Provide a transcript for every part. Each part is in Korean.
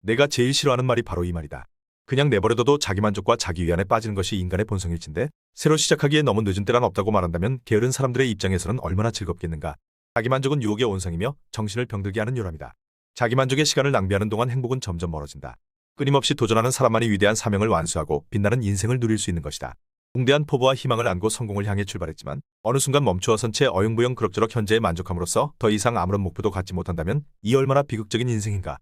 내가 제일 싫어하는 말이 바로 이 말이다. 그냥 내버려둬도 자기만족과 자기위안에 빠지는 것이 인간의 본성일진데 새로 시작하기에 너무 늦은 때란 없다고 말한다면 게으른 사람들의 입장에서는 얼마나 즐겁겠는가. 자기만족은 유혹의 온상이며 정신을 병들게 하는 요람이다. 자기만족의 시간을 낭비하는 동안 행복은 점점 멀어진다. 끊임없이 도전하는 사람만이 위대한 사명을 완수하고 빛나는 인생을 누릴 수 있는 것이다. 웅대한 포부와 희망을 안고 성공을 향해 출발했지만 어느 순간 멈추어 선 채 어영부영 그럭저럭 현재에 만족함으로써 더 이상 아무런 목표도 갖지 못한다면 이 얼마나 비극적인 인생인가.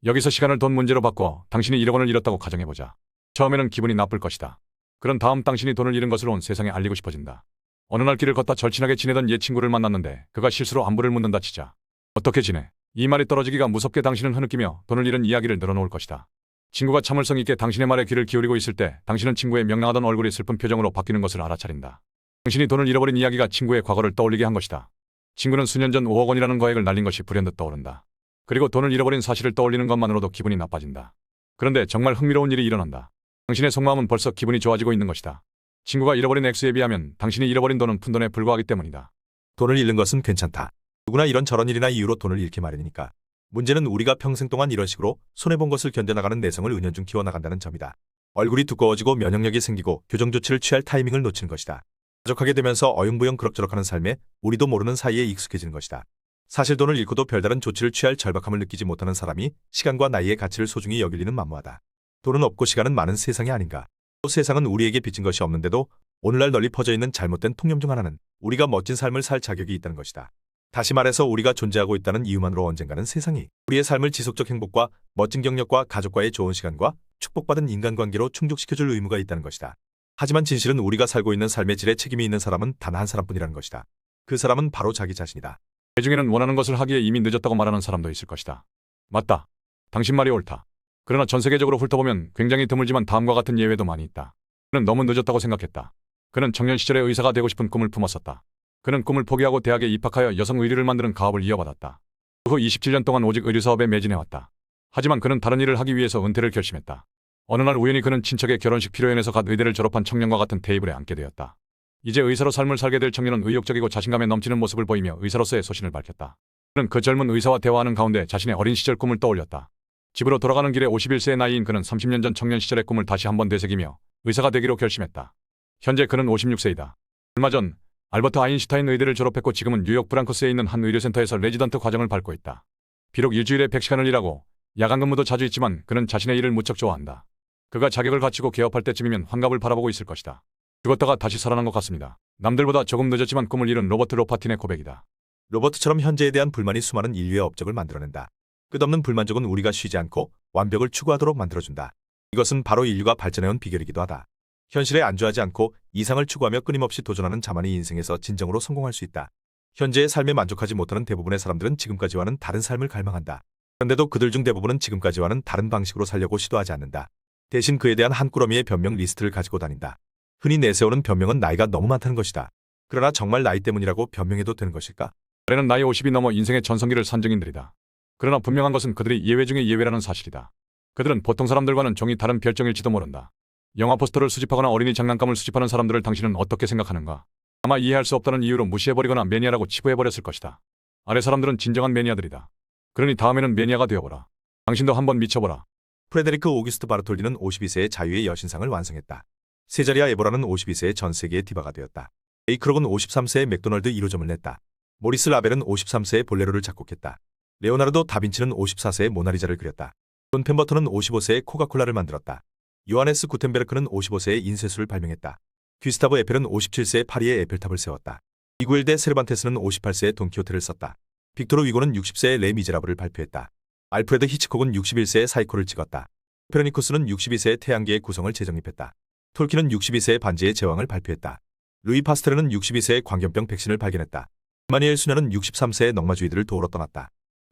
여기서 시간을 돈 문제로 바꿔 당신이 1억 원을 잃었다고 가정해보자. 처음에는 기분이 나쁠 것이다. 그런 다음 당신이 돈을 잃은 것을 온 세상에 알리고 싶어진다. 어느 날 길을 걷다 절친하게 지내던 옛 친구를 만났는데 그가 실수로 안부를 묻는다 치자. 어떻게 지내? 이 말이 떨어지기가 무섭게 당신은 흐느끼며 돈을 잃은 이야기를 늘어놓을 것이다. 친구가 참을성 있게 당신의 말에 귀를 기울이고 있을 때 당신은 친구의 명랑하던 얼굴이 슬픈 표정으로 바뀌는 것을 알아차린다. 당신이 돈을 잃어버린 이야기가 친구의 과거를 떠올리게 한 것이다. 친구는 수년 전 5억 원이라는 거액을 날린 것이 불현듯 떠오른다. 그리고 돈을 잃어버린 사실을 떠올리는 것만으로도 기분이 나빠진다. 그런데 정말 흥미로운 일이 일어난다. 당신의 속마음은 벌써 기분이 좋아지고 있는 것이다. 친구가 잃어버린 액수에 비하면 당신이 잃어버린 돈은 푼돈에 불과하기 때문이다. 돈을 잃는 것은 괜찮다. 누구나 이런저런 일이나 이유로 돈을 잃기 마련이니까. 문제는 우리가 평생 동안 이런 식으로 손해본 것을 견뎌나가는 내성을 은연중 키워나간다는 점이다. 얼굴이 두꺼워지고 면역력이 생기고 교정 조치를 취할 타이밍을 놓치는 것이다. 가족하게 되면서 어영부영 그럭저럭하는 삶에 우리도 모르는 사이에 익숙해지는 것이다. 사실 돈을 잃고도 별다른 조치를 취할 절박함을 느끼지 못하는 사람이 시간과 나이의 가치를 소중히 여길 리는 만무하다. 돈은 없고 시간은 많은 세상이 아닌가. 또 세상은 우리에게 빚진 것이 없는데도 오늘날 널리 퍼져 있는 잘못된 통념 중 하나는 우리가 멋진 삶을 살 자격이 있다는 것이다. 다시 말해서 우리가 존재하고 있다는 이유만으로 언젠가는 세상이 우리의 삶을 지속적 행복과 멋진 경력과 가족과의 좋은 시간과 축복받은 인간관계로 충족시켜줄 의무가 있다는 것이다. 하지만 진실은 우리가 살고 있는 삶의 질에 책임이 있는 사람은 단 한 사람뿐이라는 것이다. 그 사람은 바로 자기 자신이다. 그 중에는 원하는 것을 하기에 이미 늦었다고 말하는 사람도 있을 것이다. 맞다. 당신 말이 옳다. 그러나 전 세계적으로 훑어보면 굉장히 드물지만 다음과 같은 예외도 많이 있다. 그는 너무 늦었다고 생각했다. 그는 청년 시절에 의사가 되고 싶은 꿈을 품었었다. 그는 꿈을 포기하고 대학에 입학하여 여성 의류를 만드는 가업을 이어받았다. 그 후 27년 동안 오직 의류 사업에 매진해왔다. 하지만 그는 다른 일을 하기 위해서 은퇴를 결심했다. 어느 날 우연히 그는 친척의 결혼식 피로연에서 갓 의대를 졸업한 청년과 같은 테이블에 앉게 되었다. 이제 의사로 삶을 살게 될 청년은 의욕적이고 자신감에 넘치는 모습을 보이며 의사로서의 소신을 밝혔다. 그는 그 젊은 의사와 대화하는 가운데 자신의 어린 시절 꿈을 떠올렸다. 집으로 돌아가는 길에 51세의 나이인 그는 30년 전 청년 시절의 꿈을 다시 한번 되새기며 의사가 되기로 결심했다. 현재 그는 56세이다. 얼마 전 알버트 아인슈타인 의대를 졸업했고 지금은 뉴욕 브랑커스에 있는 한 의료센터에서 레지던트 과정을 밟고 있다. 비록 일주일에 100시간을 일하고 야간 근무도 자주 있지만 그는 자신의 일을 무척 좋아한다. 그가 자격을 갖추고 개업할 때쯤이면 환갑을 바라보고 있을 것이다. 죽었다가 다시 살아난 것 같습니다. 남들보다 조금 늦었지만 꿈을 이룬 로버트 로파틴의 고백이다. 로버트처럼 현재에 대한 불만이 수많은 인류의 업적을 만들어낸다. 끝없는 불만족은 우리가 쉬지 않고 완벽을 추구하도록 만들어준다. 이것은 바로 인류가 발전해온 비결이기도 하다. 현실에 안주하지 않고 이상을 추구하며 끊임없이 도전하는 자만이 인생에서 진정으로 성공할 수 있다. 현재의 삶에 만족하지 못하는 대부분의 사람들은 지금까지와는 다른 삶을 갈망한다. 그런데도 그들 중 대부분은 지금까지와는 다른 방식으로 살려고 시도하지 않는다. 대신 그에 대한 한 꾸러미의 변명 리스트를 가지고 다닌다. 흔히 내세우는 변명은 나이가 너무 많다는 것이다. 그러나 정말 나이 때문이라고 변명해도 되는 것일까? 올해는 나이 50이 넘어 인생의 전성기를 산 증인들이다. 그러나 분명한 것은 그들이 예외 중의 예외라는 사실이다. 그들은 보통 사람들과는 종이 다른 별종일지도 모른다. 영화 포스터를 수집하거나 어린이 장난감을 수집하는 사람들을 당신은 어떻게 생각하는가? 아마 이해할 수 없다는 이유로 무시해버리거나 매니아라고 치부해버렸을 것이다. 아래 사람들은 진정한 매니아들이다. 그러니 다음에는 매니아가 되어보라. 당신도 한번 미쳐보라. 프레데리크 오기스트 바르톨디는 52세의 자유의 여신상을 완성했다. 세자리아 에보라는 52세의 전 세계의 디바가 되었다. 에이크록은 53세의 맥도널드 1호점을 냈다. 모리스 라벨은 53세의 볼레로를 작곡했다. 레오나르도 다빈치는 54세의 모나리자를 그렸다. 존 펜버턴은 55세의 코카콜라를 만들었다. 요하네스 구텐베르크는 55세의 인쇄술을 발명했다. 귀스타브 에펠은 57세의 파리의 에펠탑을 세웠다. 미구엘 데 세르반테스는 58세의 돈키호테를 썼다. 빅토르 위고는 60세의 레 미제라블을 발표했다. 알프레드 히치콕은 61세의 사이코를 찍었다. 페르니쿠스는 62세의 태양계의 구성을 재정립했다. 톨킨은 62세의 반지의 제왕을 발표했다. 루이 파스테르는 62세의 광견병 백신을 발견했다. 마니엘 수녀는 63세의 넉마주의들을 도우러 떠났다.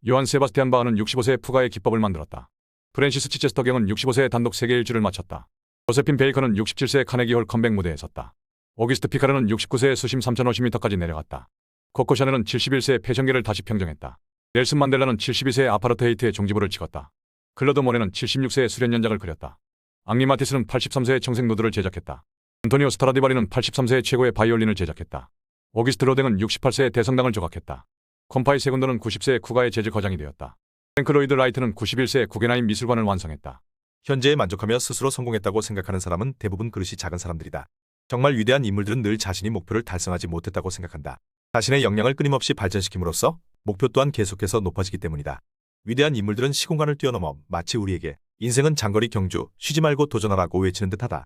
요한 세바스티안 바흐는 65세의 푸가의 기법을 만들었다. 프랜시스 치체스터 경은 65세의 단독 세계 일주를 마쳤다. 조세핀 베이커는 67세의 카네기홀 컴백 무대에 섰다. 오기스트 피카르는 69세의 수심 3050m까지 내려갔다. 코코 샤넬은 71세의 패션계를 다시 평정했다. 넬슨 만델라는 72세의 아파르트헤이트의 종지부를 찍었다. 클로드 모네는 76세의 수련연작을 그렸다. 앙리 마티스는 83세의 청색 누드를 제작했다. 안토니오 스트라디바리는 83세의 최고의 바이올린을 제작했다. 오기스트 로댕은 68세의 대성당을 조각했다. 콤파이 세군도는 90세의 쿠가의 재즈 거장이 되었다. 프랭크 로이드 라이트는 91세에 구겐하임 미술관을 완성했다. 현재에 만족하며 스스로 성공했다고 생각하는 사람은 대부분 그릇이 작은 사람들이다. 정말 위대한 인물들은 늘 자신이 목표를 달성하지 못했다고 생각한다. 자신의 역량을 끊임없이 발전시킴으로써 목표 또한 계속해서 높아지기 때문이다. 위대한 인물들은 시공간을 뛰어넘어 마치 우리에게 인생은 장거리 경주, 쉬지 말고 도전하라고 외치는 듯하다.